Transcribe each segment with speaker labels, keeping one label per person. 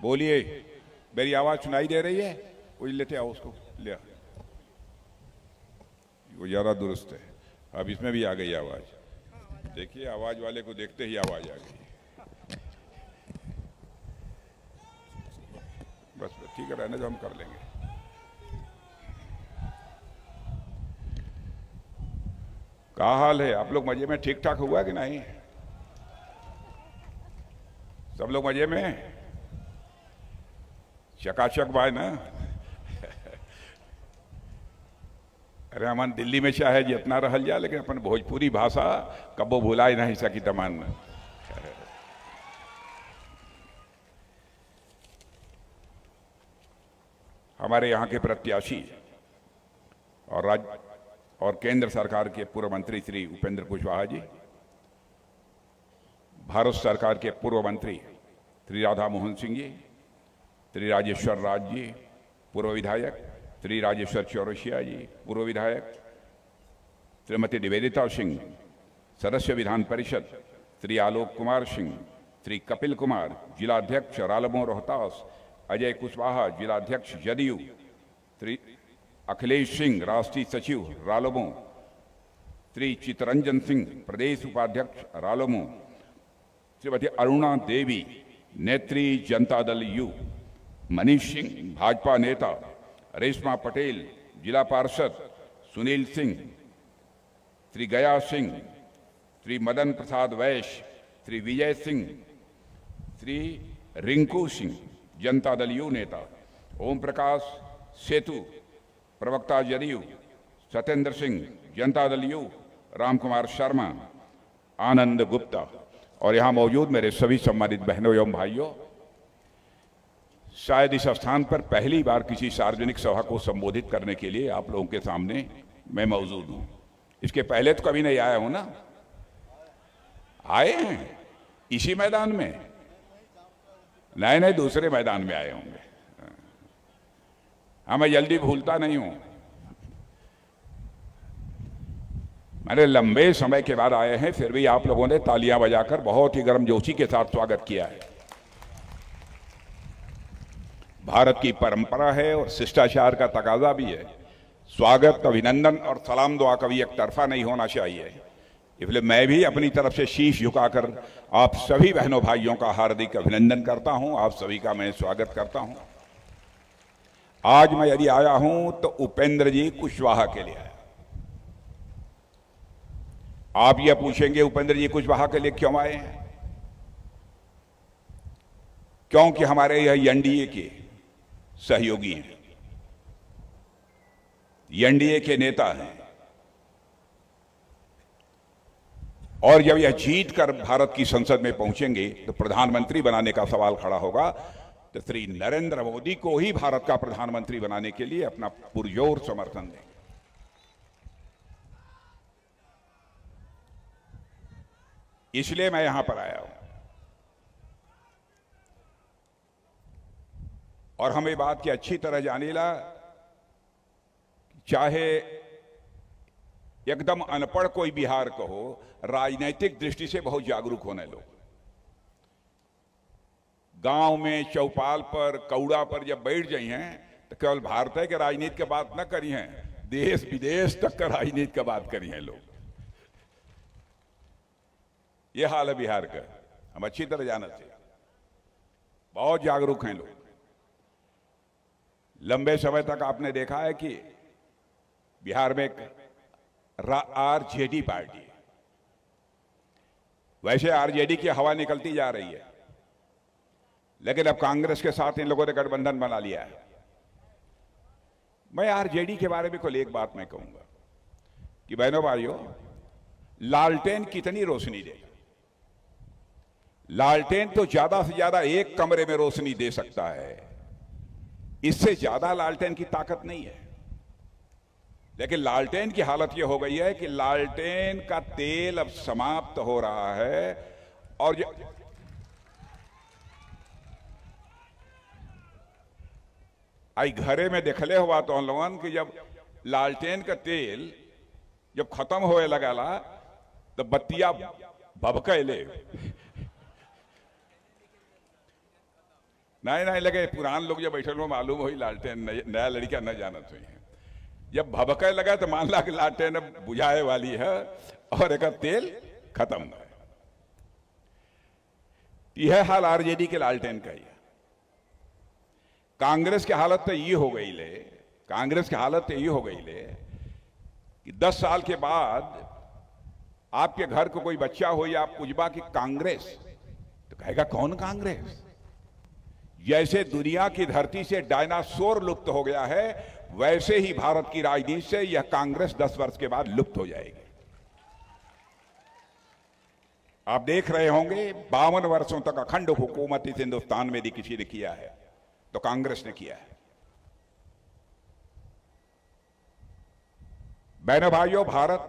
Speaker 1: बोलिए, मेरी आवाज सुनाई दे रही है? कोई लेते आओ उसको, ले आओ। वो ज्यादा दुरुस्त है। अब इसमें भी आ गई आवाज। देखिए, आवाज वाले को देखते ही आवाज आ गई। बस ठीक है, रहने जो, हम कर लेंगे। क्या हाल है? आप लोग मजे में? ठीक ठाक हुआ कि नहीं? सब लोग मजे में? चकाचक बाय ना? अरे अमन दिल्ली में चाहे जितना रहल जा, लेकिन अपन भोजपुरी भाषा कबो भुला ही नहीं सकी तमान। हमारे यहाँ के प्रत्याशी और राज्य और केंद्र सरकार के पूर्व मंत्री श्री उपेंद्र कुशवाहा जी, भारत सरकार के पूर्व मंत्री श्री राधा मोहन सिंह जी, श्री राजेश्वर राज जी पूर्व विधायक, श्री राजेश्वर चौरसिया जी पूर्व विधायक, श्रीमती निवेदिता सिंह सदस्य विधान परिषद, श्री आलोक कुमार सिंह, श्री कपिल कुमार जिलाध्यक्ष रालमो रोहतास, अजय कुशवाहा जिलाध्यक्ष जदयू, श्री अखिलेश सिंह राष्ट्रीय सचिव रालोमो, श्री चितरंजन सिंह प्रदेश उपाध्यक्ष रालोमो, श्रीमती अरुणा देवी नेत्री जनता दल यू, मनीष सिंह भाजपा नेता, रेशमा पटेल जिला पार्षद, सुनील सिंह, श्री गया सिंह, श्री मदन प्रसाद वैश्य, श्री विजय सिंह, श्री रिंकू सिंह जनता दल यू नेता, ओम प्रकाश सेतु प्रवक्ता जदयू, सत्येंद्र सिंह जनता दल यू, राम कुमार शर्मा, आनंद गुप्ता और यहां मौजूद मेरे सभी सम्मानित बहनों एवं भाइयों, शायद इस स्थान पर पहली बार किसी सार्वजनिक सभा को संबोधित करने के लिए आप लोगों के सामने मैं मौजूद हूं। इसके पहले तो कभी नहीं आया हूं ना? आए हैं इसी मैदान में? नए नए दूसरे मैदान में आए होंगे। हाँ, मैं जल्दी भूलता नहीं हूं। मैंने लंबे समय के बाद आए हैं, फिर भी आप लोगों ने तालियां बजाकर बहुत ही गर्मजोशी के साथ स्वागत किया है। भारत की परंपरा है और शिष्टाचार का तकाजा भी है। स्वागत, अभिनंदन और सलाम दुआ कभी एक तरफा नहीं होना चाहिए। इसलिए मैं भी अपनी तरफ से शीश झुकाकर आप सभी बहनों भाइयों का हार्दिक अभिनंदन करता हूं। आप सभी का मैं स्वागत करता हूं। आज मैं यदि आया हूं तो उपेंद्र जी कुशवाहा के लिए आया। आप यह पूछेंगे उपेंद्र जी कुशवाहा के लिए क्यों आए हैं? क्योंकि हमारे यह एनडीए के सहयोगी हैं, एनडीए के नेता हैं, और जब यह जीत कर भारत की संसद में पहुंचेंगे तो प्रधानमंत्री बनाने का सवाल खड़ा होगा, तो श्री नरेंद्र मोदी को ही भारत का प्रधानमंत्री बनाने के लिए अपना पुरजोर समर्थन देंगे। इसलिए मैं यहां पर आया हूं। और हमें बात की अच्छी तरह जानीला, चाहे एकदम अनपढ़ कोई बिहार को हो, राजनीतिक दृष्टि से बहुत जागरूक होने लोग। गांव में चौपाल पर कौड़ा पर जब बैठ जाई हैं तो केवल भारत के राजनीति की बात न करी हैं, देश विदेश तक का राजनीति की बात करी हैं लोग। ये हाल है बिहार का। हम अच्छी तरह जानते हैं, बहुत जागरूक हैं लोग। लंबे समय तक आपने देखा है कि बिहार में एक आरजेडी पार्टी है। वैसे आरजेडी की हवा निकलती जा रही है, लेकिन अब कांग्रेस के साथ इन लोगों ने गठबंधन बना लिया है। मैं आरजेडी के बारे में कोई एक बात मैं कहूंगा कि बहनों भाइयों, लालटेन कितनी रोशनी दे? लालटेन तो ज्यादा से ज्यादा एक कमरे में रोशनी दे सकता है, इससे ज्यादा लालटेन की ताकत नहीं है। लेकिन लालटेन की हालत यह हो गई है कि लालटेन का तेल अब समाप्त हो रहा है। और आई घरे में देखले हुआ तो हम लोगन कि जब लालटेन का तेल जब खत्म होए लगाला तो बत्तियां भभकैले। नहीं नहीं लगे पुरान लोग जब बैठे हो मालूम हो ही लालटेन नया लड़का न जानत हुई है। जब भभके लगा तो मान ला कि लालटेन बुझाए वाली है और एक तेल खत्म है। यह हाल आरजेडी के लालटेन का ही है। कांग्रेस की हालत तो ये हो गई ले, कांग्रेस की हालत तो ये हो गई ले कि 10 साल के बाद आपके घर को कोई बच्चा हो या आप पूछबा कि कांग्रेस, तो कहेगा कौन कांग्रेस। जैसे दुनिया की धरती से डायनासोर लुप्त हो गया है, वैसे ही भारत की राजनीति से यह कांग्रेस 10 वर्ष के बाद लुप्त हो जाएगी। आप देख रहे होंगे 52 वर्षों तक अखंड हुकूमत इस हिंदुस्तान में यदि किसी ने किया है तो कांग्रेस ने किया है। बहनों भाइयों, भारत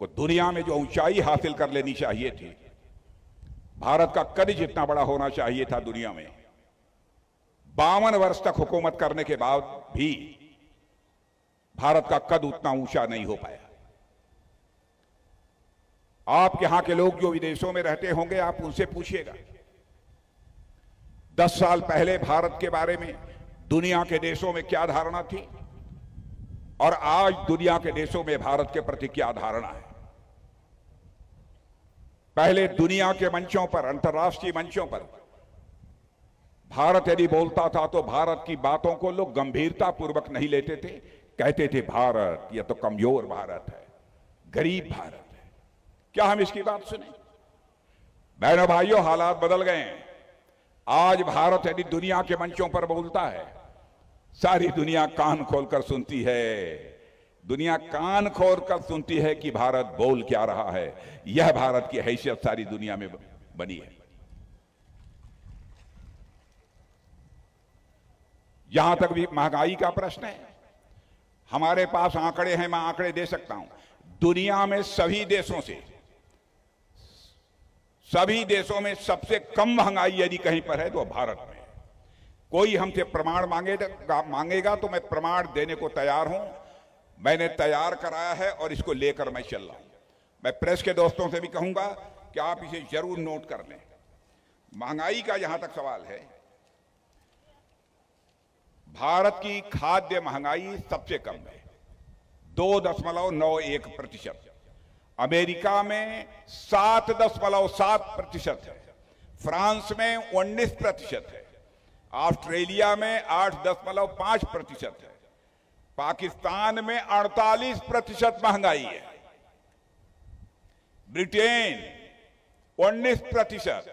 Speaker 1: को दुनिया में जो ऊंचाई हासिल कर लेनी चाहिए थी, भारत का कद जितना बड़ा होना चाहिए था दुनिया में, 52 वर्ष तक हुकूमत करने के बाद भी भारत का कद उतना ऊंचा नहीं हो पाया। आप यहां के लोग जो विदेशों में रहते होंगे, आप उनसे पूछिएगा 10 साल पहले भारत के बारे में दुनिया के देशों में क्या धारणा थी और आज दुनिया के देशों में भारत के प्रति क्या धारणा है। पहले दुनिया के मंचों पर, अंतर्राष्ट्रीय मंचों पर भारत यदि बोलता था तो भारत की बातों को लोग गंभीरता पूर्वक नहीं लेते थे। कहते थे भारत यह तो कमजोर भारत है, गरीब भारत है। क्या हम इसकी बात सुने? बहनों भाइयों, हालात बदल गए हैं। आज भारत यदि दुनिया के मंचों पर बोलता है, सारी दुनिया कान खोलकर सुनती है। दुनिया कान खोलकर सुनती है कि भारत बोल क्या रहा है। यह भारत की हैसियत सारी दुनिया में बनी है। जहां तक भी महंगाई का प्रश्न है, हमारे पास आंकड़े हैं, मैं आंकड़े दे सकता हूं। दुनिया में सभी देशों में सबसे कम महंगाई यदि कहीं पर है तो भारत में। कोई हमसे प्रमाण मांगेगा तो मैं प्रमाण देने को तैयार हूं। मैंने तैयार कराया है और इसको लेकर मैं चल रहा हूं। मैं प्रेस के दोस्तों से भी कहूंगा कि आप इसे जरूर नोट कर लें। महंगाई का जहां तक सवाल है, भारत की खाद्य महंगाई सबसे कम है, 2.91%। अमेरिका में 7.7% है, फ्रांस में 19% है, ऑस्ट्रेलिया में 8.5% है, पाकिस्तान में 48% महंगाई है, ब्रिटेन 19%,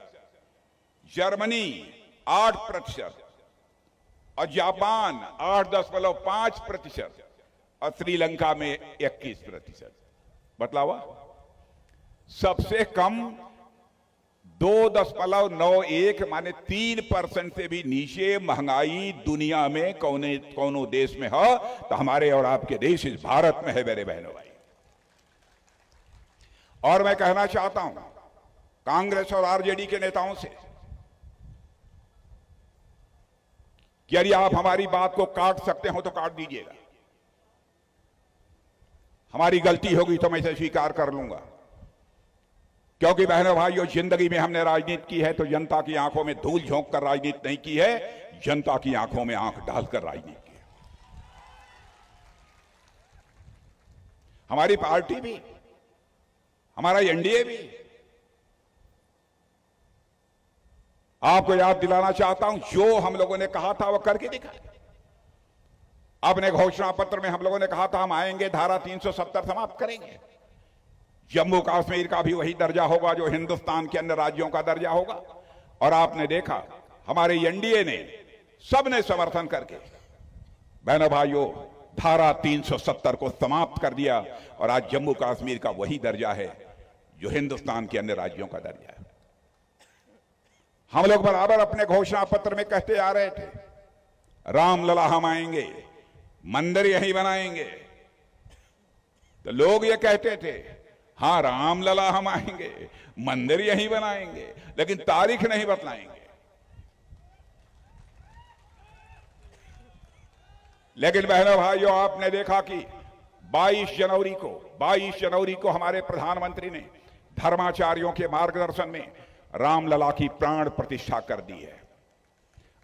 Speaker 1: जर्मनी 8% और जापान 8.5% और श्रीलंका में 21%। बतलावा, सबसे कम 2.91 माने 3% से भी नीचे महंगाई दुनिया में कौनो देश में हो तो हमारे और आपके देश इस भारत में है मेरे बहनों भाई। और मैं कहना चाहता हूं कांग्रेस और आरजेडी के नेताओं से कि यदि आप हमारी बात को काट सकते हो तो काट दीजिएगा। हमारी गलती होगी तो मैं इसे स्वीकार कर लूंगा, क्योंकि बहनों भाइयों, जिंदगी में हमने राजनीति की है तो जनता की आंखों में धूल झोंक कर राजनीति नहीं की है, जनता की आंखों में आंख डालकर राजनीति की है। हमारी पार्टी भी, हमारा एनडीए भी। आपको याद दिलाना चाहता हूं, जो हम लोगों ने कहा था वो करके दिखाया। अपने घोषणा पत्र में हम लोगों ने कहा था हम आएंगे, धारा 370 समाप्त करेंगे, जम्मू कश्मीर का भी वही दर्जा होगा जो हिंदुस्तान के अन्य राज्यों का दर्जा होगा। और आपने देखा हमारे एनडीए ने, सबने समर्थन करके बहनों भाइयों धारा 370 को समाप्त कर दिया और आज जम्मू कश्मीर का वही दर्जा है जो हिंदुस्तान के अन्य राज्यों का दर्जा है। हम लोग बराबर अपने घोषणा पत्र में कहते आ रहे थे रामलला हम आएंगे, मंदिर यहीं बनाएंगे। तो लोग ये कहते थे हां रामलला हम आएंगे, मंदिर यहीं बनाएंगे, लेकिन तारीख नहीं बतलाएंगे। लेकिन बहनों भाइयों, आपने देखा कि 22 जनवरी को हमारे प्रधानमंत्री ने धर्माचार्यों के मार्गदर्शन में रामलला की प्राण प्रतिष्ठा कर दी है।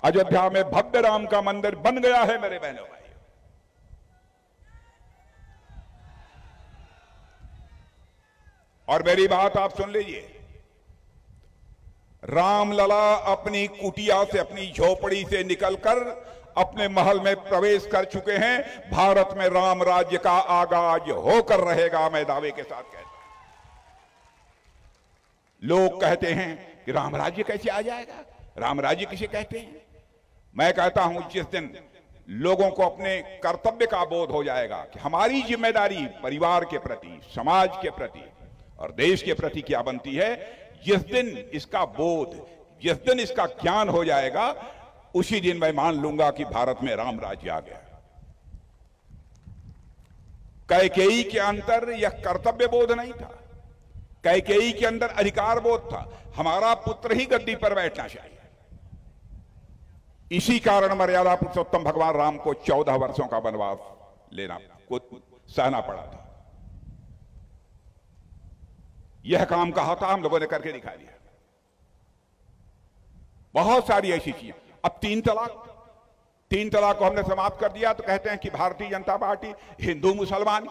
Speaker 1: अयोध्या में भव्य राम का मंदिर बन गया है मेरे बहनों भाई। और मेरी बात आप सुन लीजिए, रामलला अपनी कुटिया से, अपनी झोपड़ी से निकलकर अपने महल में प्रवेश कर चुके हैं। भारत में राम राज्य का आगाज होकर रहेगा, मैं दावे के साथ कहता हूं। लोग कहते हैं कि राम राज्य कैसे आ जाएगा, राम राज्य किसे कहते हैं। मैं कहता हूं जिस दिन लोगों को अपने कर्तव्य का बोध हो जाएगा कि हमारी जिम्मेदारी परिवार के प्रति, समाज के प्रति और देश के प्रति क्या बनती है, जिस दिन इसका बोध, जिस दिन इसका ज्ञान हो जाएगा, उसी दिन मैं मान लूंगा कि भारत में राम राज्य आ गया। कैकेयी के अंदर यह कर्तव्य बोध नहीं था, कैकेयी के अंदर अधिकार बोध था, हमारा पुत्र ही गद्दी पर बैठना चाहिए। इसी कारण मर्यादा पुरुषोत्तम भगवान राम को 14 वर्षों का वनवास लेना को सहना पड़ा था। यह काम कहा था, हम लोगों ने करके दिखा दिया। बहुत सारी ऐसी चीजें। अब 3 तलाक को हमने समाप्त कर दिया तो कहते हैं कि भारतीय जनता पार्टी हिंदू मुसलमान की